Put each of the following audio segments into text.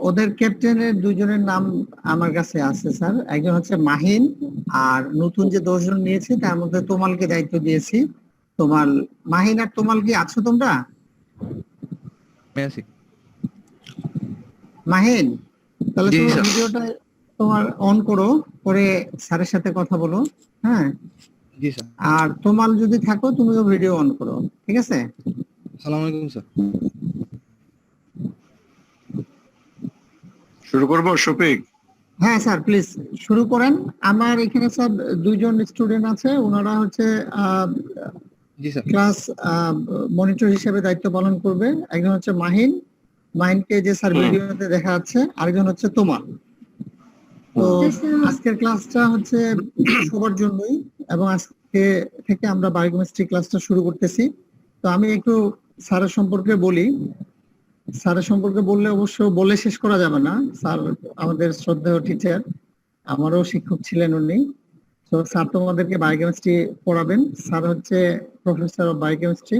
ওদের ক্যাপ্টেনের দুইজনের নাম আমার কাছে আছে স্যার। একজন হচ্ছে মাহিন, আর নতুন যে 10 জন নিয়েছি তার মধ্যে তোমালকে দায়িত্ব দিয়েছি। তোমাল, মাহিন আর তোমাল কি আছো তোমরা? মাহিন, তাহলে তুমি ভিডিওটা তোমার অন করো, করে স্যারের সাথে কথা বলো। হ্যাঁ, জি স্যার। আর তোমাল যদি থাকো তুমিও ভিডিও অন করো, ঠিক আছে? আসসালামু আলাইকুম স্যার। শুরু করব শফিক? হ্যাঁ স্যার, প্লিজ শুরু করেন। আমার এখানে স্যার দুইজন স্টুডেন্ট আছে, ওনারা হচ্ছে জি স্যার। ক্লাস মনিটর হিসেবে দায়িত্ব পালন করবে। একজন হচ্ছে মাহিন, মাহিনকে যে স্যার ভিডিওতে দেখা যাচ্ছে, আরেকজন হচ্ছে তোমাল। তো আজকের ক্লাসটা হচ্ছে সবার জন্যই, এবং আজকে থেকে আমরা বায়োকেমিস্ট্রি ক্লাসটা শুরু করতেছি। তো আমি একটু স্যারের সম্পর্কে বলি। স্যারের সম্পর্কে বললে অবশ্য বলে শেষ করা যাবে না। স্যার আমাদের শ্রদ্ধেয় টিচার, আমারও শিক্ষক ছিলেন উনি। তো স্যার তোমাদেরকে বায়োকেমিস্ট্রি পড়াবেন। স্যার হচ্ছে professor of biochemistry,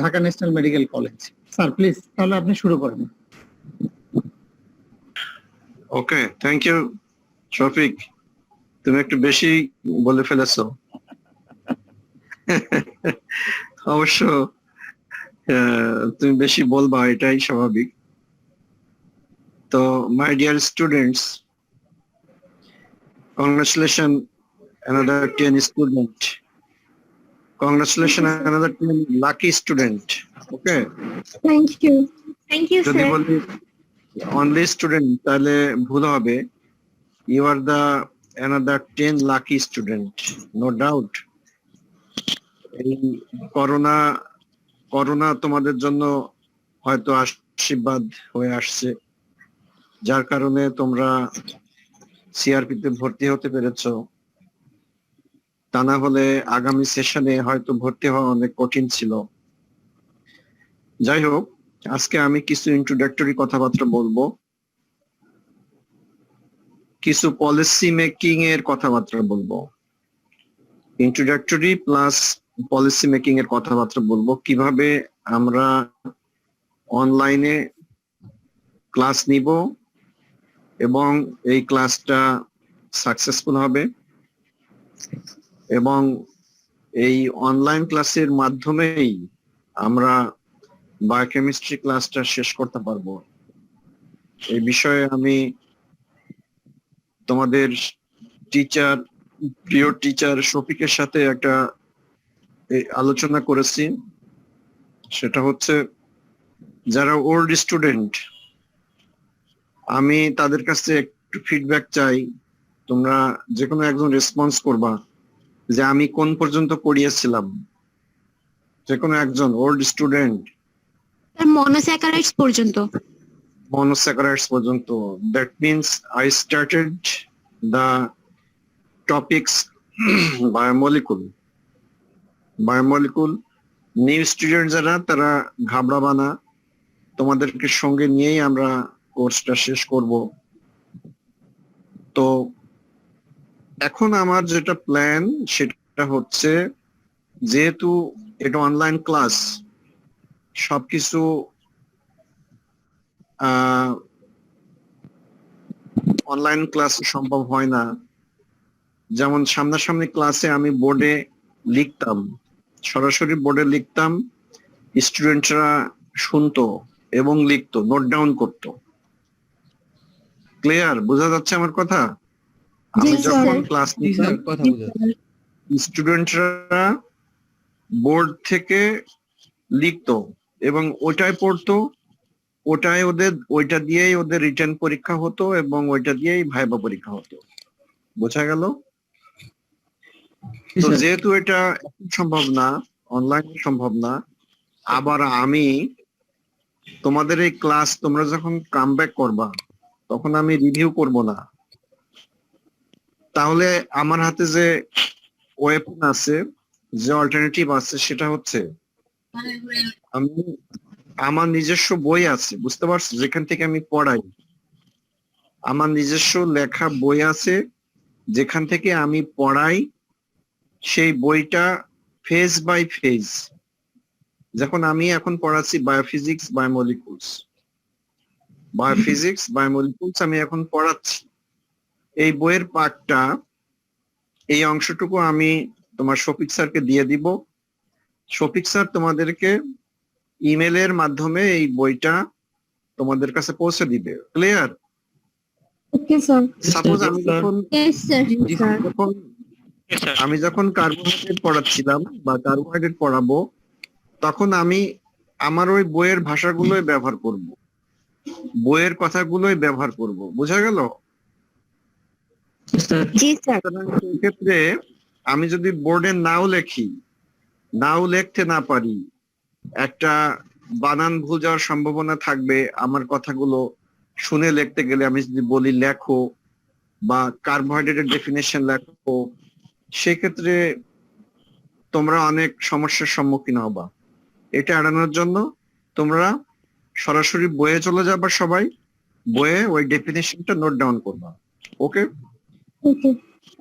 Dhaka national medical college. Sir please তাহলে আপনি শুরু করেন। ওকে, থ্যাংক ইউ শফিক। তুমি একটু বেশি বলে ফেলেছো। অবশ্য তুমি বেশি বলবা, এটাই স্বাভাবিক। তো my dear students, congratulation another 10 student. Congratulations another 10 lucky student. Okay. Thank you. Thank you, যদি sir. বলি only student তাহলে ভুল হবে। You are the another 10 lucky student, no doubt. এই করোনা তোমাদের জন্য হয়তো আশীর্বাদ হয়ে আসছে, যার কারণে তোমরা সিআরপি তে ভর্তি হতে পেরেছো। তা না হলে আগামী সেশনে হয়তো ভর্তি হওয়া অনেক কঠিন ছিল। যাই হোক, আজকে আমি কিছু ইন্ট্রোডাক্টরি কথাবার্তা বলবো, কিছু পলিসি মেকিং এর কথাবার্তা বলবো। ইন্ট্রোডাক্টরি প্লাস পলিসি মেকিং এর কথাবার্তা বলবো, কিভাবে আমরা অনলাইনে ক্লাস নিব এবং এই ক্লাসটা সাকসেসফুল হবে, এবং এই অনলাইন ক্লাসের মাধ্যমেই আমরা বায়োকেমিস্ট্রি ক্লাসটা শেষ করতে পারবো। এই বিষয়ে আমি তোমাদের টিচার, প্রিয় টিচার শফিকের সাথে একটা আলোচনা করেছি। সেটা হচ্ছে যারা ওল্ড স্টুডেন্ট, আমি তাদের কাছে একটু ফিডব্যাক চাই। তোমরা যে কোনো একজন রেসপন্স করবা যে আমি কোন পর্যন্ত পড়িয়েছিলাম। যে কোনো একজন ওল্ড স্টুডেন্ট। মনোস্যাকারাইডস পর্যন্ত। মনোস্যাকারাইডস পর্যন্ত। That means I started the topics biomolecule. New student যারা, তারা ঘাবড়াবা না, তোমাদেরকে সঙ্গে নিয়েই আমরা কোর্সটা শেষ করব। তো এখন আমার যেটা প্ল্যান সেটা হচ্ছে, যেহেতু এটা অনলাইন ক্লাস, সবকিছু অনলাইন ক্লাস সম্ভব হয় না। যেমন সামনাসামনি ক্লাসে আমি বোর্ডে লিখতাম, সরাসরি বোর্ডে লিখতাম, স্টুডেন্টরা শুনতো এবং লিখতো, নোট ডাউন করতো। ক্লিয়ার? বোঝা যাচ্ছে আমার কথা? আমি যখন ক্লাস নিতাম, স্টুডেন্টরা বোর্ড থেকে লিখতো এবং ওটাই পড়তো, ওইটা দিয়েই ওদের রিটেন পরীক্ষা হতো এবং ওইটা দিয়েই ভাইবা পরীক্ষা হতো। বোঝা গেল? তো যেহেতু এটা সম্ভব না, অনলাইন সম্ভব না, আবার আমি তোমাদের এই ক্লাস তোমরা যখন কামব্যাক করবা তখন আমি রিভিউ করব না। তাহলে আমার হাতে যে ওয়েপন আছে, যে অল্টারনেটিভ আছে, সেটা হচ্ছে আমি আমার নিজস্ব বই আছে, বুঝতে পারছো, যেখান থেকে আমি পড়াই। আমার নিজস্ব লেখা বই আছে যেখান থেকে আমি পড়াই। সেই বইটা ফেজ বাই ফেজ, যখন আমি এখন পড়াচ্ছি বায়োফিজিক্স, বায়োমলিকুলস, বায়োফিজিক্স, বায়োমলিকুলস আমি এখন পড়াচ্ছি। এই বইয়ের পার্টটা, এই অংশটুকু আমি তোমার শফিক স্যারকে দিয়ে দিব। শফিক স্যার তোমাদেরকে ইমেলের মাধ্যমে এই বইটা তোমাদের কাছে পৌঁছে দিবে। ক্লিয়ার? Okay, sir. সাপোজ আমি যখন Yes, sir. আমি যখন কার্বোহাইড্রেট পড়াচ্ছিলাম বা কার্বোহাইড্রেট পড়াবো, তখন আমি আমার ওই বইয়ের ভাষাগুলোই ব্যবহার করব, বইয়ের কথাগুলোই ব্যবহার করব। বোঝা গেল? জি, স্যার। সুতরাং সেক্ষেত্রে আমি যদি বোর্ডে নাও লেখি, নাও লিখতে না পারি, একটা বানান ভুল যাওয়ার সম্ভাবনা থাকবে। আমার কথাগুলো শুনে লিখতে গেলে আমি যদি বলি লেখো বা কার্বোহাইড্রেটের ডেফিনেশন লেখো, সেক্ষেত্রে তোমরা অনেক সমস্যার সম্মুখীন হবা। এটা এড়ানোর জন্য তোমরা সরাসরি বইয়ে চলে যাবা, সবাই বইয়ে ওই ডেফিনেশনটা নোট ডাউন করবা। ওকে? Okay.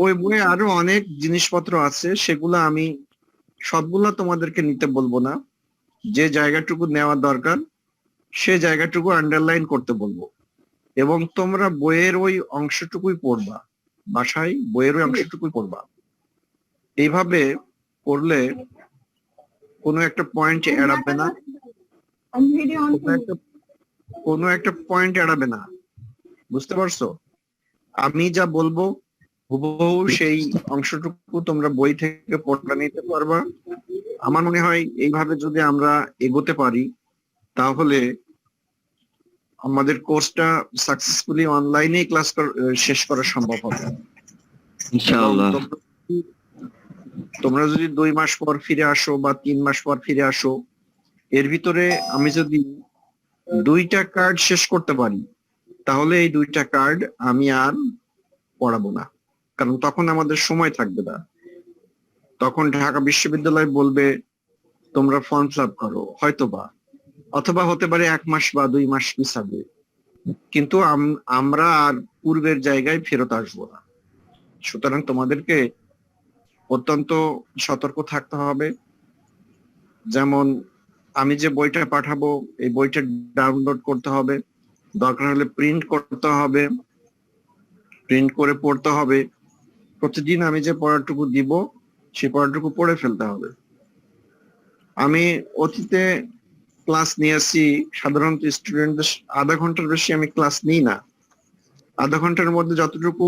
ওই বইয়ে আরো অনেক জিনিসপত্র আছে, সেগুলো আমি সবগুলা তোমাদেরকে নিতে বলবো না। যে জায়গাটুকু নেওয়া দরকার সে জায়গাটুকু আন্ডারলাইন করতে বলবো, এবং তোমরা বইয়ের ওই অংশটুকুই পড়বা, বাসায় বইয়ের ওই অংশটুকুই পড়বা। এইভাবে করলে কোনো একটা পয়েন্ট এড়াবে না, কোনো একটা পয়েন্ট এড়াবে না। বুঝতে পারছো? আমি যা বলবো হুবহু সেই অংশটুকু তোমরা বই থেকে পড়া নিতে পারবা। আমার মনে হয় এইভাবে যদি আমরা এগোতে পারি, তাহলে আমাদের কোর্সটা সাকসেসফুলি অনলাইনে ক্লাস শেষ করা সম্ভব হবে ইনশাআল্লাহ। এবং তোমরা যদি 2 মাস পর ফিরে আসো বা 3 মাস পর ফিরে আসো, এর ভিতরে আমি যদি 2টা কার্ড শেষ করতে পারি, তাহলে এই 2টা কার্ড আমি আর পড়াবো না, কারণ তখন আমাদের সময় থাকবে না। তখন ঢাকা বিশ্ববিদ্যালয় বলবে তোমরা ফর্ম ফিল আপ করো, হয়তোবা, অথবা হতে পারে 1 মাস বা 2 মাস পিছাবে, কিন্তু আমরা আর পূর্বের জায়গায় ফেরত আসবো না। সুতরাং তোমাদেরকে অত্যন্ত সতর্ক থাকতে হবে। যেমন আমি যে বইটা পাঠাবো, এই বইটা ডাউনলোড করতে হবে, দরকার হলে প্রিন্ট করতে হবে, প্রিন্ট করে পড়তে হবে। প্রতিদিন আমি যে পড়াটুকু দিব সেই পড়াটুকু পড়ে ফেলতে হবে। আমি অতীতে ক্লাস নিয়েছি, সাধারণত স্টুডেন্টদের আধা ঘন্টার বেশি আমি ক্লাস নিই না। আধা ঘন্টার মধ্যে যতটুকু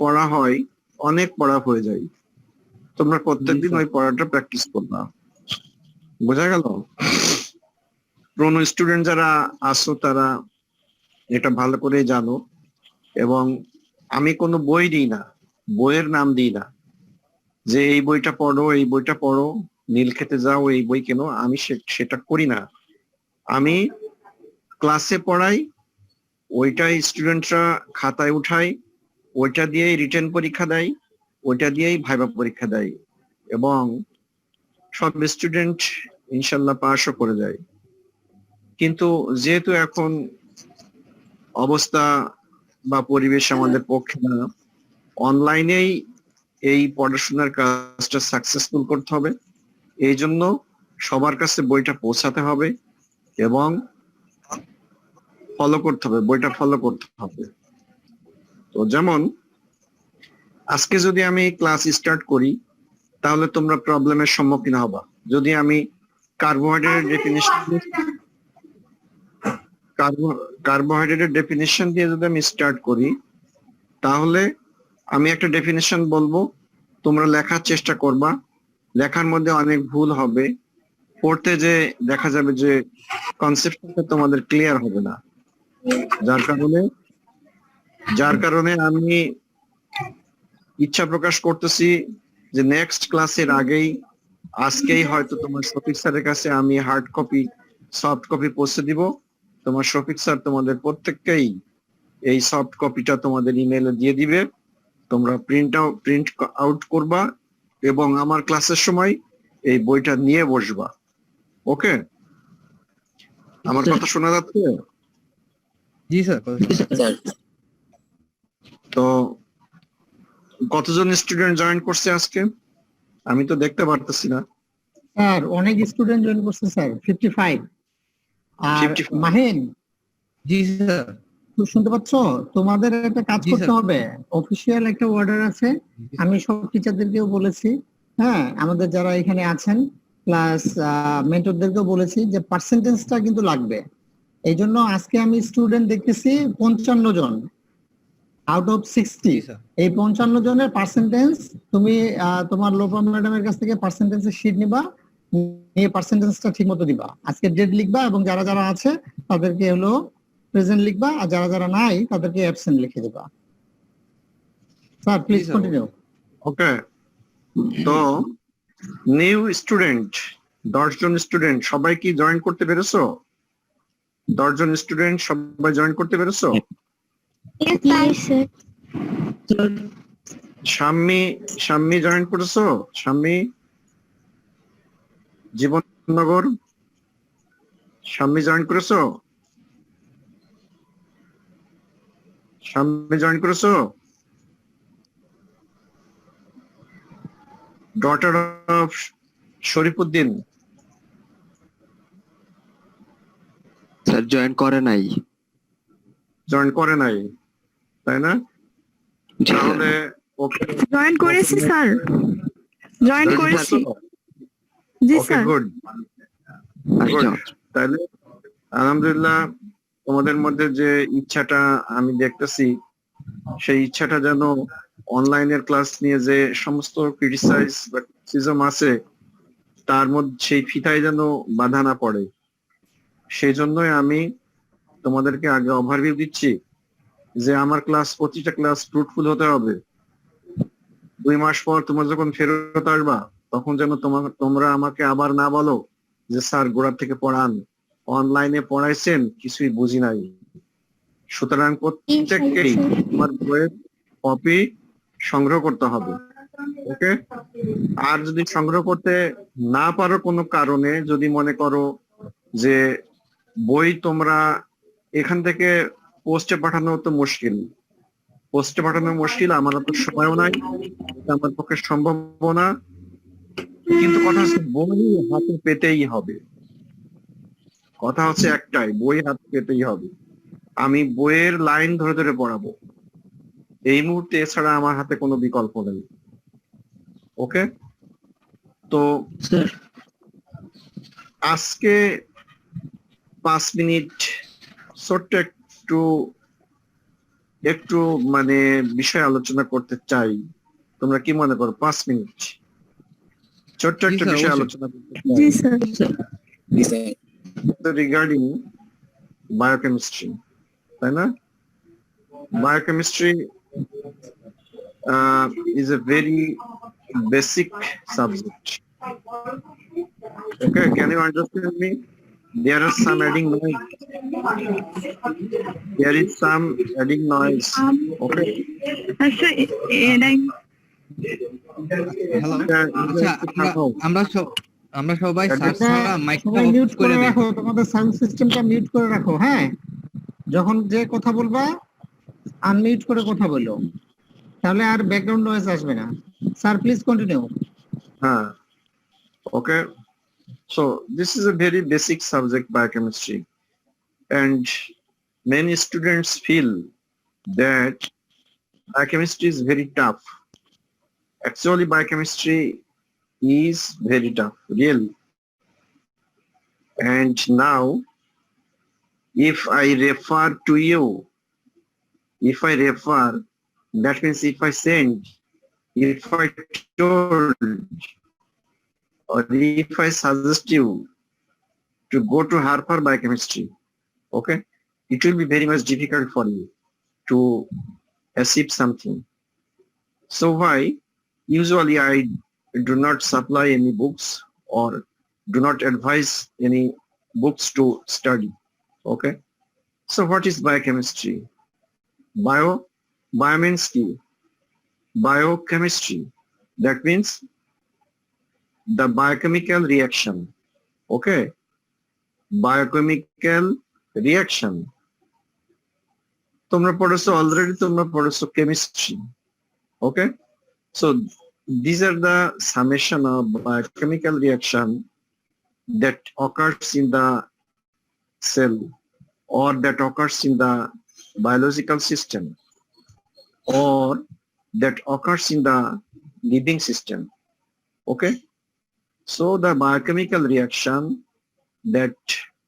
পড়া হয় অনেক পড়া হয়ে যায়। তোমরা প্রত্যেকদিন ওই পড়াটা প্র্যাকটিস করবা। বোঝা গেল? পুরনো স্টুডেন্ট যারা আসো তারা এটা ভালো করে জানো। এবং আমি কোনো বই দিই না, বইয়ের নাম দিই না যে এই বইটা পড়ো, এই বইটা পড়ো, নীল খেতে যাও, এই বই কেন। আমি সেটা করি না। আমি ক্লাসে পড়াই, ওইটাই স্টুডেন্টরা খাতায় উঠায়, ওইটা দিয়েই রিটেন পরীক্ষা দেয়, ওইটা দিয়েই ভাইবা পরীক্ষা দেয়, এবং সব স্টুডেন্ট ইনশাল্লাহ পাসও করে যায়। কিন্তু যেহেতু এখন অবস্থা বা পরিবেশ আমাদের পক্ষে না, অনলাইনেই এই পড়াশোনার কাজটা সাকসেসফুল করতে হবে। এই জন্য সবার কাছে বইটা পৌঁছাতে হবে এবং ফলো করতে হবে, বইটা ফলো করতে হবে। তো যেমন আজকে যদি আমি ক্লাস স্টার্ট করি, তাহলে তোমরা প্রবলেমের সম্মুখীন হবা। যদি আমি কার্বোহাইড্রেটের ডেফিনেশন দিয়ে যদি আমি স্টার্ট করি, তাহলে আমি একটা ডেফিনেশন বলবো, তোমরা লেখার চেষ্টা করবা, লেখার মধ্যে অনেক ভুল হবে, পড়তে যে দেখা যাবে যে কনসেপ্টটা তোমাদের ক্লিয়ার হবে না। যার কারণে আমি ইচ্ছা প্রকাশ করতেছি যে নেক্সট ক্লাসের আগেই, আজকেই হয়তো তোমার শফিক স্যারের কাছে আমি হার্ড কপি, সফট কপি পৌঁছে দিব। তোমার শফিক স্যার তোমাদের প্রত্যেককেই এই সফট কপিটা তোমাদের ইমেইলে দিয়ে দিবে। তোমরা প্রিন্ট আউট করবা এবং আমার ক্লাসের সময় এই বইটা নিয়ে বসবা। ওকে? আমার কথা শোনা যাচ্ছে? জি স্যার। তো কতজন স্টুডেন্ট জয়েন করছে আজকে? আমি তো দেখতে পারতেছি না। স্যার অনেক স্টুডেন্ট জয়েন করছে স্যার, 55। আর 55? মাহিন, জি স্যার। শুনতে পাচ্ছ? তোমাদের একটা কাজ জি, করতে স্যার। হবে, অফিসিয়াল একটা অর্ডার আছে, আমি সব টিচারদেরকেও বলেছি, হ্যাঁ, আমাদের যারা এখানে আছেন প্লাস মেন্টরদেরকেও বলেছি যে পার্সেন্টেজটা কিন্তু লাগবে। এই জন্য আজকে আমি স্টুডেন্ট দেখতেছি 55 জন আউট অফ 60। G sir. এই 55 জনের পার্সেন্টেজ তুমি তোমার লোপা ম্যাডামের কাছ থেকে পার্সেন্টেজের শিট নিবা, নিয়ে পার্সেন্টেজটা ঠিক মতো দিবা, আজকে ডেট লিখবা এবং যারা যারা আছে তাদেরকে হলো প্রেজেন্ট লিখবা, আর যারা যারা নাই তাদেরকে অ্যাবসেন্ট লিখে দিবা। Sir please sir, continue. Okay, তো নিউ স্টুডেন্ট 10 জন স্টুডেন্ট সবাই কি জয়েন করতে পেরেছো? 10 জন স্টুডেন্ট সবাই জয়েন করতে পেরেছো? Yes, sir. শাম্মী জয়েন করেছো? শাম্মী জীবননগর, শাম্মী জয়েন করেছো? শাম্মী জয়েন করেছো? Daughter of Sharifuddin sir join করে নাই। জয়েন করে নাই, তাই না? জি স্যার। তাহলে ওকে, জয়েন করেছি স্যার, জয়েন করেছি। জি ওকে, স্যার। গুড আচ্ছা। তাহলে আলহামদুলিল্লাহ, তোমাদের মধ্যে যে ইচ্ছাটা আমি দেখতেছি, সেই ইচ্ছাটা যেন অনলাইনের ক্লাস নিয়ে যে সমস্ত ক্রিটিসাইজ বা ক্রিটিসিজম আছে তার মধ্যে সেই ফিতায় যেন বাধা না পড়ে, সেই জন্যই আমি তোমাদেরকে আগে ওভারভিউ দিচ্ছি যে আমার ক্লাস, প্রতিটা ক্লাস ফ্রুটফুল হতে হবে। 2 মাস পর তোমরা যখন ফেরত আসবা তখন যেন তোমরা আমাকে আবার না বলো যে স্যার গোড়া থেকে পড়ান, অনলাইনে পড়াইছেন কিছুই বুঝি নাই। সুতরাং প্রত্যেককেই তোমার বইয়ের কপি সংগ্রহ করতে হবে, ওকে? আর যদি সংগ্রহ করতে না পারো কোনো কারণে, যদি মনে করো যে বই তোমরা এখান থেকে পোস্টে পাঠানো তো মুশকিল, পোস্টে পাঠানো মুশকিল, আমার তো সময়ও নাই, এটা আমার পক্ষে সম্ভব না, কিন্তু কথা হচ্ছে বই হাতে পেতেই হবে। কথা হচ্ছে একটাই, বই হাতে পেতেই হবে। আমি বইয়ের লাইন ধরে ধরে পড়াবো এই মুহূর্তে, এছাড়া আমার হাতে কোনো বিকল্প নেই, ওকে? তো স্যার আজকে 5 মিনিট ছোট্ট একটু মানে বিষয় আলোচনা করতে চাই। তোমরা কি মনে করো? 5 মিনিট ছোট্ট জি একটা স্যার, বিষয় অবশ্যই। আলোচনা করতে জি চাই স্যার। রিগার্ডিং বায়োকেমিস্ট্রি, তাই না? Biochemistry is a very basic subject. Okay, can you understand me? There are some adding noise. There is some adding noise. Okay. আচ্ছা, এটাই হ্যালো। এটা- আচ্ছা, এটা থামাও। আমরা সবাই স্যার এটা ছাড়া মাইকটা সবাই অফ মিউট করে করে দেই। রাখো, তোমাদের সাউন্ড সিস্টেমটা মিউট করে রাখো, হ্যাঁ, যখন যে কথা বলবা আনমিউট করে কথা বলো, তাহলে আর ব্যাকগ্রাউন্ড নয়েজ আসবে না। Sir please continue. Okay. So this is a very basic subject, biochemistry, and many students feel that biochemistry is very tough. Actually, biochemistry is very tough, really. And now, if I refer to you, that means if I send, if I told, or if I suggest you to go to Harvard Biochemistry, okay, it will be very much difficult for you to achieve something. So why? Usually I do not supply any books or do not advise any books to study, okay? So what is biochemistry? Bio means ki? Biochemistry. That means the biochemical reaction, okay? Biochemical reaction. তোমরা পড়েছো already, তোমরা পড়েছো chemistry, okay? So these are the summation of biochemical reaction that occurs in the cell, or that occurs in the biological system or that occurs in the living system. Okay? So the biochemical reaction that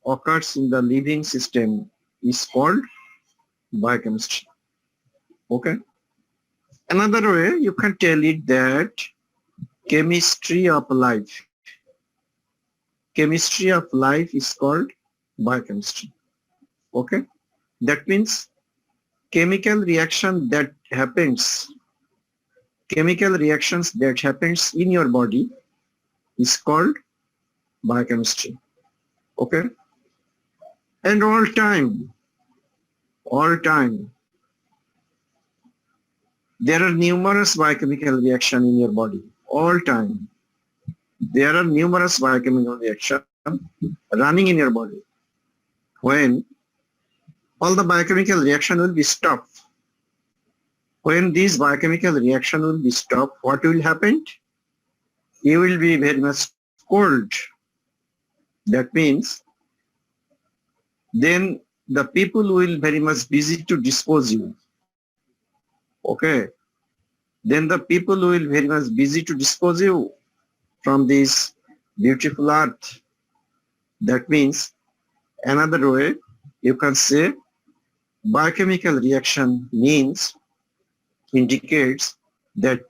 occurs in the living system is called biochemistry. Okay? Another way you can tell it that chemistry of life. Chemistry of life is called biochemistry. Okay? That means chemical reactions that happens in your body is called biochemistry. Okay? And all time, there are numerous biochemical reactions in your body. All time. There are numerous biochemical reactions running in your body. When all the biochemical reaction will be stopped, when these biochemical reaction will be stopped, what will happen? You will be very much cold. That means then the people will very much busy to dispose you. Okay. Then the people will very much busy to dispose you from this beautiful earth. That means another way you can say biochemical reaction means indicates that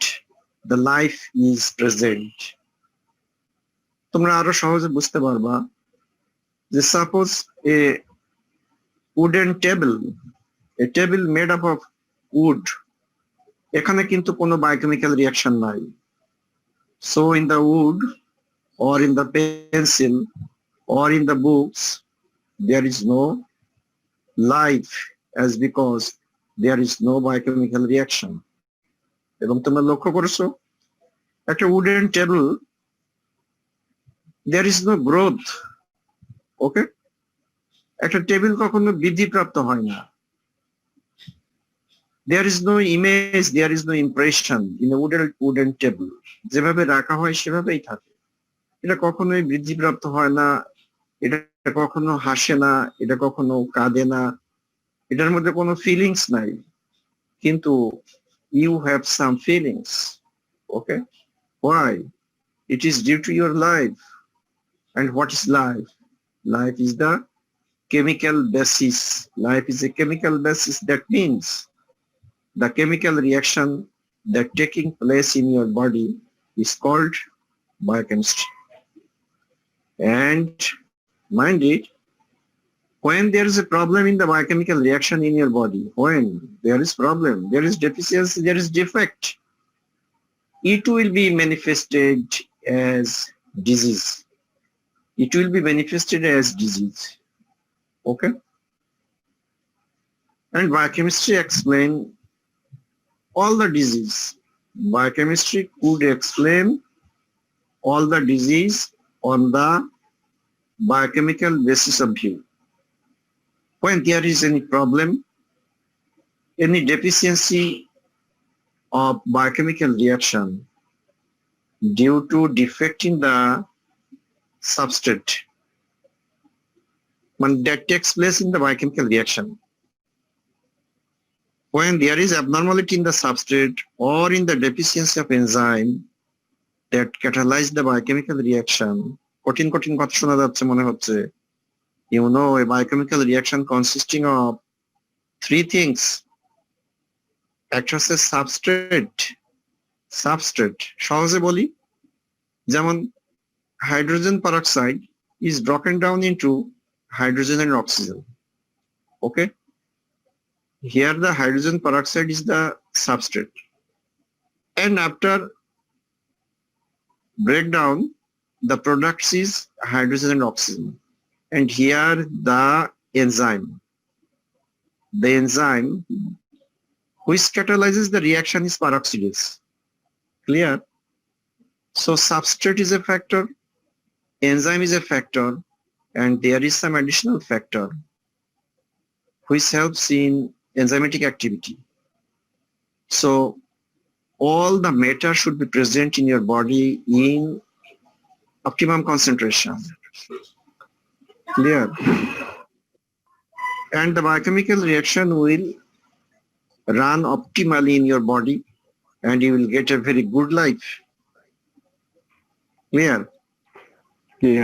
the life is present. তোমরা আরো সহজে বুঝতে পারবা যে suppose a wooden table, a table made up of wood, এখানে কিন্তু কোনো biochemical reaction নাই. So in the wood or in the pencil or in the books there is no life as because there is no biochemical reaction. এবং তোমরা লক্ষ্য করেছো একটা wooden table, there is no growth. Okay? একটা table কখনো বৃদ্ধিপ্রাপ্ত হয় না. There is no image, there is no impression in a wooden table. যেভাবে রাখা হয় সেভাবেই থাকে. এটা কখনোই বৃদ্ধিপ্রাপ্ত হয় না, এটা কখনো হাসে না, এটা কখনো কাঁদে না, এটার মধ্যে কোনো ফিলিংস নাই. কিন্তু you have some feelings. Okay? Why? It is due to your life. And what is life? Life is the chemical basis. Life is a chemical basis. That means the chemical reaction that taking place in your body is called biochemistry. And mind it, when there is a problem in the biochemical reaction in your body, when there is problem, there is deficiency, there is defect, it will be manifested as disease. It will be manifested as disease. Okay? And biochemistry explain all the disease. Biochemistry could explain all the disease on the biochemical basis of view. When there is any problem, any deficiency of biochemical reaction due to defect in the substrate, when that takes place in the biochemical reaction, when there is abnormality in the substrate or in the deficiency of enzyme that catalyze the biochemical reaction, কঠিন কথা শোনা যাচ্ছে মনে হচ্ছে. You know, a biochemical reaction consisting of three things. একটা হচ্ছে substrate. সহজে বলি, যেমন hydrogen peroxide is broken down into hydrogen and oxygen. Okay? Here the hydrogen peroxide is the substrate. And after breakdown, the products is hydrogen and oxygen. And here the enzyme which catalyzes the reaction is peroxidase. Clear? So substrate is a factor, enzyme is a factor, and there is some additional factor which helps in enzymatic activity. So all the matter should be present in your body in optimum concentration. Clear? and the biochemical reaction will run optimally in your body and you will get a very good life. Clear?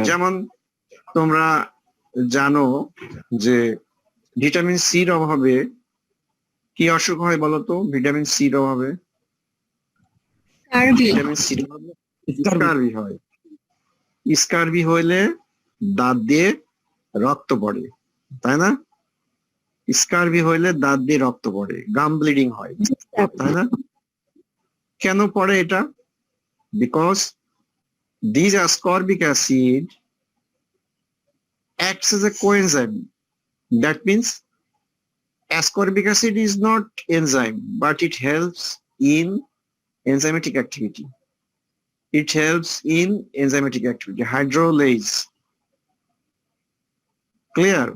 যেমন তোমরা জানো যে vitamin সির অভাবে কি অসুখ হয় বলতো? Vitamin সির অভাবে ভিটামিন সির অভাবে স্কারবি হয়। স্কারবি হইলে দাঁত দিয়ে রক্ত পড়ে, তাই না? স্কারবি হইলে দাঁত দিয়ে রক্ত পড়ে, গাম ব্লিডিং হয়, তাই না? কেন পড়ে এটা? Because this ascorbic acid acts as a coenzyme. That means ascorbic acid is not enzyme, but it helps in enzymatic activity. It helps in enzymatic activity, hydrolase. Clear?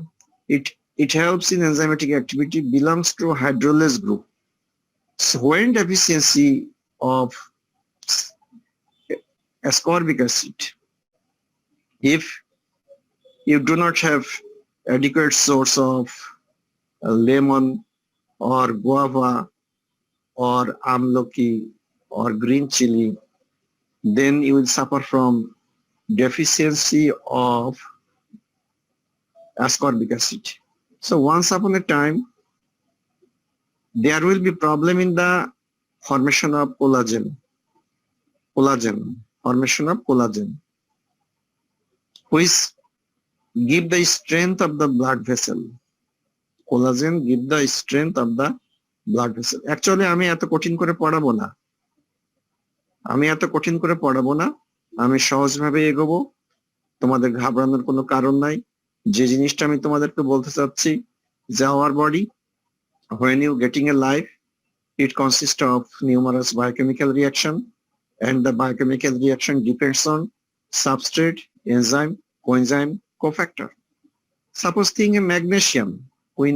It helps in enzymatic activity, belongs to hydrolase group. So when deficiency of ascorbic acid, if you do not have adequate source of lemon or guava or amloki or green chili, then you will suffer from deficiency of ascorbic acid. So once upon a time, there will be problem in the formation of formation of collagen, which give the strength of the blood vessel. Collagen give the strength of the blood vessel. Actually, আমি এত কঠিন করে পড়াবো না, আমি সহজভাবে এগোবো, তোমাদের ঘাবড়ানোর কোনো কারণ নাই। যে জিনিসটা আমি তোমাদেরকে বলতে চাচ্ছি, যে our body, when you getting a life, it consists of numerous biochemical reaction, and the biochemical reaction depends on substrate, enzyme, coenzyme, cofactor. Suppose think a magnesium, we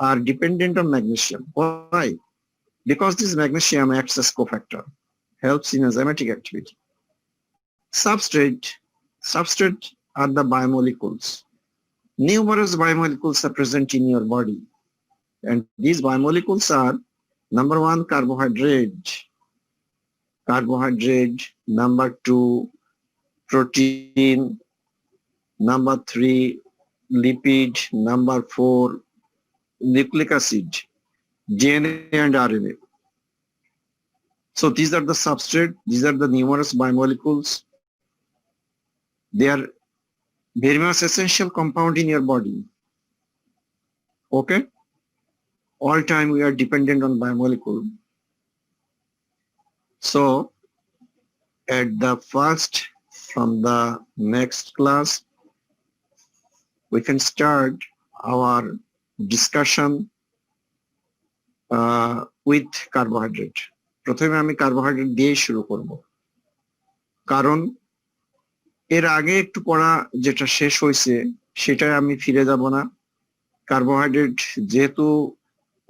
are dependent on magnesium. Why? Because this magnesium acts as cofactor, helps in enzymatic activity. Substrate are the biomolecules. Numerous biomolecules are present in your body, and these biomolecules are: number 1, carbohydrate, number 2, protein, number 3, lipid, number 4, nucleic acid, DNA and RNA. So these are the substrate, these are the numerous biomolecules. They are very much essential compound in your body. Okay? All time we are dependent on biomolecule. So at the first, from the next class, we can start our discussion with carbohydrate. প্রথমে আমি carbohydrate দিয়ে শুরু করব, কারণ এর আগে একটু পড়া যেটা শেষ হয়েছে সেটাই আমি ফিরে যাব না। কার্বোহাইড্রেট যেহেতু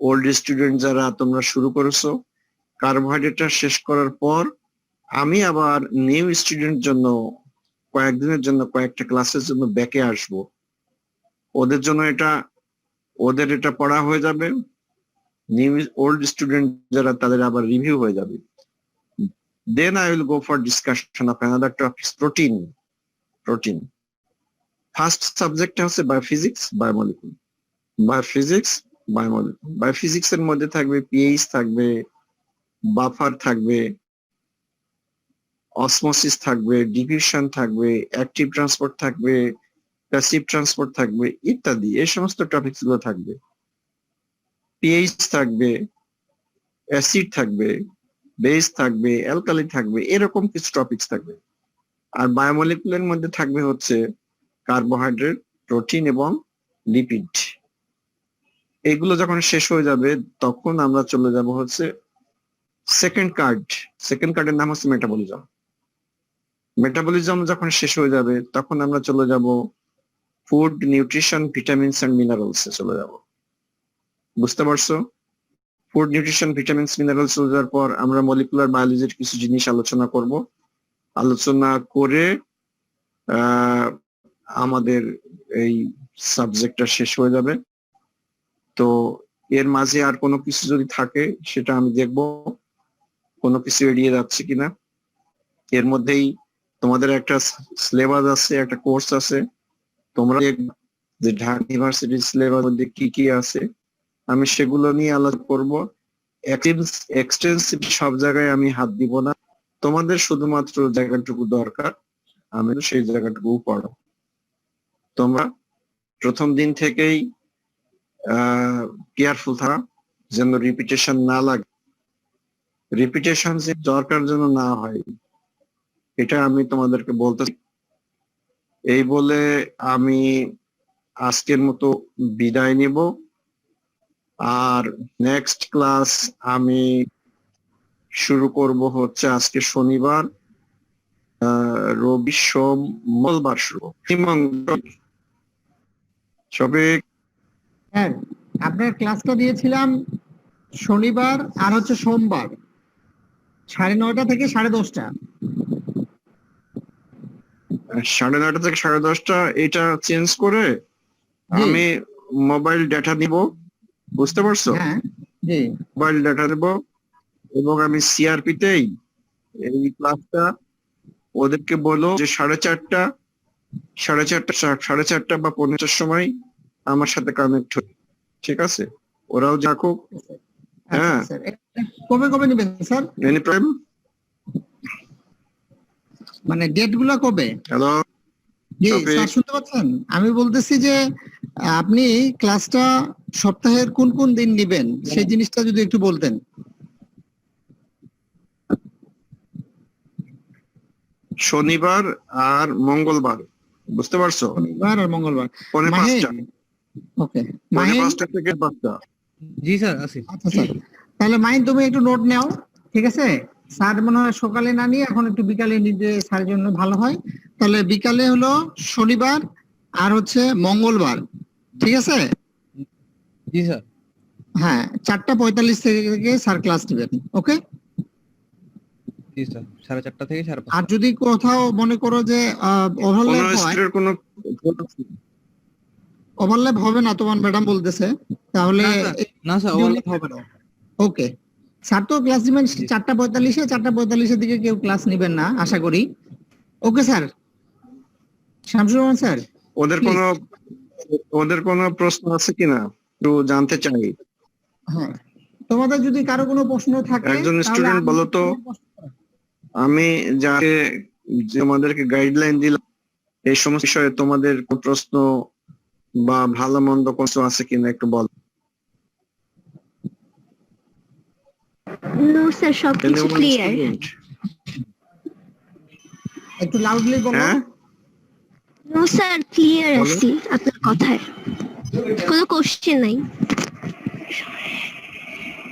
ওল্ড স্টুডেন্ট যারা তোমরা শুরু করেছো, কার্বোহাইড্রেটটা শেষ করার পর আমি আবার নিউ স্টুডেন্ট জন্য কয়েকদিনের জন্য কয়েকটা ক্লাসের জন্য ব্যাকে আসব। ওদের এটা পড়া হয়ে যাবে, নিউ ওল্ড স্টুডেন্ট যারা তাদের আবার রিভিউ হয়ে যাবে। Then I will go for discussion of another topic, protein. First subject হচ্ছে বায়োফিজিক্স, বায়োমলিকুল। বায়োফিজিক্স এর মধ্যে থাকবে পিএইচ, থাকবে বাফার, থাকবে অসমোসিস, থাকবে ডিফিউশন, থাকবে অ্যাক্টিভ ট্রান্সপোর্ট, থাকবে প্যাসিভ ট্রান্সপোর্ট, থাকবে ইত্যাদি। এই সমস্ত টপিকস গুলো থাকবে। পিএইচ থাকবে, অ্যাসিড থাকবে, বেস থাকবে, অ্যালকালি থাকবে, এরকম কিছু টপিকস থাকবে। আর বায়োমলিকুলের মধ্যে থাকবে হচ্ছে কার্বোহাইড্রেট, প্রোটিন এবং লিপিড। এগুলো যখন শেষ হয়ে যাবে তখন আমরা চলে যাব হচ্ছে সেকেন্ড কার্ডের নাম হচ্ছে মেটাবলিজম। যখন শেষ হয়ে যাবে তখন আমরা চলে যাব food, nutrition, vitamins and minerals এ চলে যাব। বুঝতে পারছো? ফুড, নিউট্রিশন, ভিটামিনস, মিনারেলস চলে যাওয়ার পর আমরা মলিকুলার বায়োলজির কিছু জিনিস আলোচনা করব। আলোচনা করে আমাদের এই সাবজেক্টটা শেষ হয়ে যাবে। তো এর মাঝে আর কোনো কিছু যদি থাকে সেটা আমি দেখব, কোনো কিছু এড়িয়ে যাচ্ছে কিনা। এর মধ্যেই তোমাদের একটা সিলেবাস আছে, একটা কোর্স আছে, তোমরা দেখবে যে ঢাকা ইউনিভার্সিটির সিলেবাস মধ্যে কি কি আছে। আমি সেগুলো নিয়ে আলোচনা করব। এক্সটেন্সিভ সব জায়গায় আমি হাত দিব না, তোমাদের শুধুমাত্র জায়গাটুকু দরকার, আমি সেই জায়গাটুকু পড়ো। তোমরা প্রথম দিন থেকেই কেয়ারফুল থাকা, যেন রিপিটেশন না লাগে, রিপিটেশন যে দরকার যেন না হয়, এটা আমি তোমাদেরকে বলতে। এই বলে আমি আজকের মতো বিদায় নিব। আর নেক্সট ক্লাস আমি শুরু করব হচ্ছে আজকে শনিবার, রবি, সোম, মঙ্গলবার শুরু। সবে হ্যাঁ, আপনার ক্লাসটা দিয়েছিলাম শনিবার আর হচ্ছে সোমবার 9:30 থেকে 10:30। 9:30 থেকে 10:30 এটা চেঞ্জ করে জি। আমি মোবাইল ডেটা নিব, বুঝতে পারছো? হ্যাঁ, জি। মোবাইল ডেটা নেব এবং আমি সিআরপি তেই এই ক্লাসটা ওদেরকে বলো যে 4:30 বা 4:45 সময় আমার সাথে কানেক্ট হয়ে, ঠিক আছে? ওরাও যাকুক। হ্যাঁ। আচ্ছা, স্যার। কবে কবে নেবেন স্যার? Any problem? মানে ডেট গুলা কবে? হ্যালো, জি তবে- স্যার, শুনতে পাচ্ছেন? আমি বলতেছি যে আপনি ক্লাসটা সপ্তাহের কোন কোন দিন নেবেন সেই জিনিসটা যদি একটু বলতেন। শনিবার আর মঙ্গলবার, বুঝতে পারছো? শনিবার আর মঙ্গলবার। 4:45 ওকে মাহিন। 5:45 থেকে 5টা। জি স্যার আছি। আচ্ছা স্যার, তাহলে মাহিন তুমি একটু নোট নাও, ঠিক আছে? স্যার মনে হয় সকালে না নিয়ে এখন একটু বিকালে নিতে স্যারের জন্য ভালো হয়। তাহলে বিকালে হলো শনিবার আর হচ্ছে মঙ্গলবার, ঠিক আছে? জি স্যার। হ্যাঁ, 4:45 থেকে স্যার ক্লাস নেবেন। ওকে। জি স্যার, 4:30 থেকে 5:30। আর যদি কোথাও মনে করো যে ওভারল্যাপ কোনো হয়, স্টুডেন্ট কোনো ওভারল্যাপ হবে না তোমার ম্যাডাম বলতেছে, তাহলে না স্যার, ওভারল্যাপ হবে না। ওকে। স্যার তো ক্লাস নেবেন 4:45-এ, 4:45-এর দিকে কেউ ক্লাস নেবেন না আশা করি। Okay sir. Shamsur Rahman sir, ওদের কোনো প্রশ্ন আছে কিনা একটু জানতে চাই। হ্যাঁ, তোমাদের যদি কারো কোনো প্রশ্ন থাকে একজন তাহলে স্টুডেন্ট বলো তো, আমি যাকে যে আমাদেরকে গাইডলাইন দিলাম এই সমস্ত বিষয়ে তোমাদের কোনো প্রশ্ন বা ভালো মন্দ কিছু আছে কিনা একটু বল। নো স্যার, সবকিছু Anyone ক্লিয়ার। student? একটু লাউডলি বলো। হ্যাঁ, নো স্যার, ক্লিয়ার বলো। আছি আপনার কথায়, কোনো কোশ্চেন নাই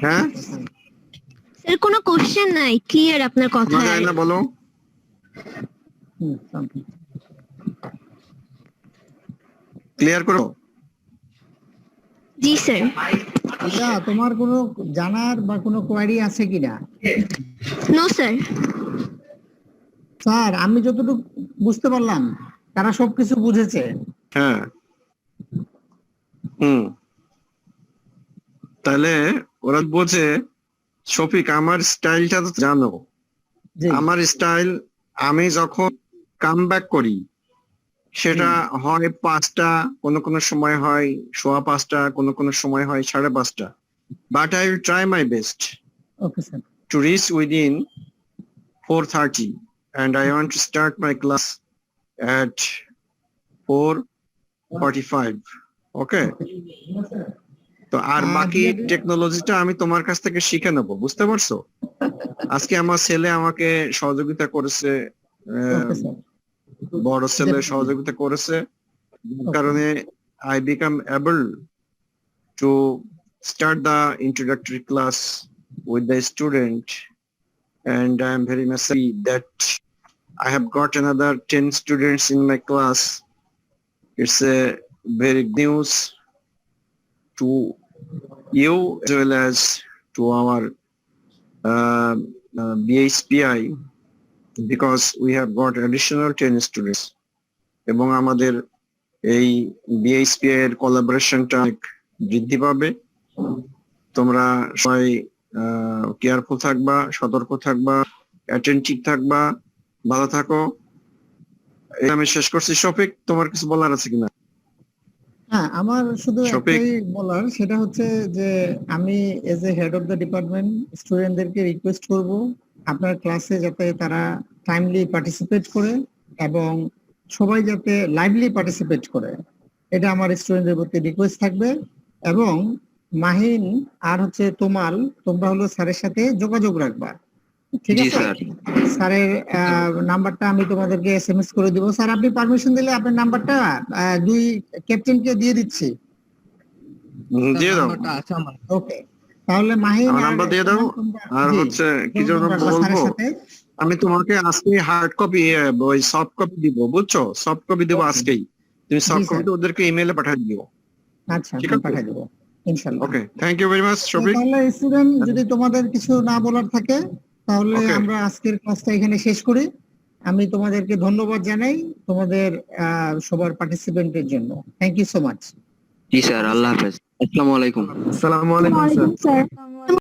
হ্যাঁ, স্যার, কোনো কোশ্চেন নাই, ক্লিয়ার আপনার শোনা কথায়। যায় না, বলো। ক্লিয়ার করো। জি স্যার। আচ্ছা, তোমার কোনো জানার বা কোনো কোয়ারি আছে কিনা? No sir. স্যার, আমি যতটুকু বুঝতে পারলাম তারা সবকিছু বুঝেছে। হ্যাঁ, তাহলে ওরা বোঝে। শফিক, আমার স্টাইলটা তো জানো। জি। আমার স্টাইল, আমি যখন কাম ব্যাক করি সেটা হয় 5টা, কোনো সময় হয় 5:15, কোনো সময় হয় 5:30, but I will try my best okay sir. to reach within 4:30, and I want to start my class at 4:45. Okay? তো আর বাকি টেকনোলজিটা আমি তোমার কাছ থেকে শিখে নেবো, বুঝতে পারছো? আজকে আমার ছেলে আমাকে সহযোগিতা করেছে, ওকে স্যার। বড় ছেলে সহযোগিতা করেছে, কারণে I become able to start the introductory class with the student, and I am very much happy that I have got another 10 students in my class. It's a very good news to you as well as to our BHPI, because we have got additional 10 students. এবং আমাদের এই BHPI এর কোলাবোরেশনটা বৃদ্ধি পাবে। তোমরা সবাই careful থাকবা, সতর্ক থাকবা, অ্যাটেনটিভ থাকবা, ভালো থাকো। এই আমি শেষ করছি। শফিক, তোমার কিছু বলার আছে কিনা? হ্যাঁ, আমার শুধু শফিক। একটাই বলার, সেটা হচ্ছে যে আমি as a head of the department স্টুডেন্টদেরকে রিকোয়েস্ট করব আপনার ক্লাসে যাতে তারা টাইমলি পার্টিসিপেট করে এবং সবাই যাতে লাইভলি পার্টিসিপেট করে, এটা আমার স্টুডেন্টদের প্রতি রিকোয়েস্ট থাকবে। এবং মাহিন আর হচ্ছে তোমাল, তোমরা হলো স্যারের সাথে যোগাযোগ রাখবা, ঠিক জি আছে? স্যার। স্যারের নাম্বারটা আমি তোমাদেরকে এসএমএস করে দিব। স্যার আপনি পারমিশন দিলে আপনার নাম্বারটা দুই ক্যাপ্টেনকে দিয়ে দিচ্ছি। দিয়ে দাও। নাম্বারটা আছে আমার। ওকে, তাহলে মাহিন আমার আর নাম্বার দিয়ে দাও। আর জি, হচ্ছে কি যেন যোগাযোগ রাখবা স্যারের বলবো, সাথে। আমি তোমাকে আজকে হার্ড কপি, ওই সফট কপি দিব, বুঝছো? সফট কপি দেবো Okay. আজকেই। তুমি সফট জি, স্যার। কপিটা ওদেরকে ইমেইলে পাঠিয়ে দিও। আচ্ছা, ঠিক আমি আছে? পাঠিয়ে দেবো ইনশাআল্লাহ। Okay, thank you very much Shafiq. তাহলে স্টুডেন্ট, যদি তোমাদের কিছু না বলার থাকে তাহলে Okay. আমরা আজকের ক্লাসটা এখানে শেষ করি। আমি তোমাদেরকে ধন্যবাদ জানাই তোমাদের সবার পার্টিসিপেন্টের জন্য। Thank you so much. জি স্যার, আল্লাহ হাফেজ। আসসালামু আলাইকুম। আসসালামু আলাইকুম স্যার। স্যার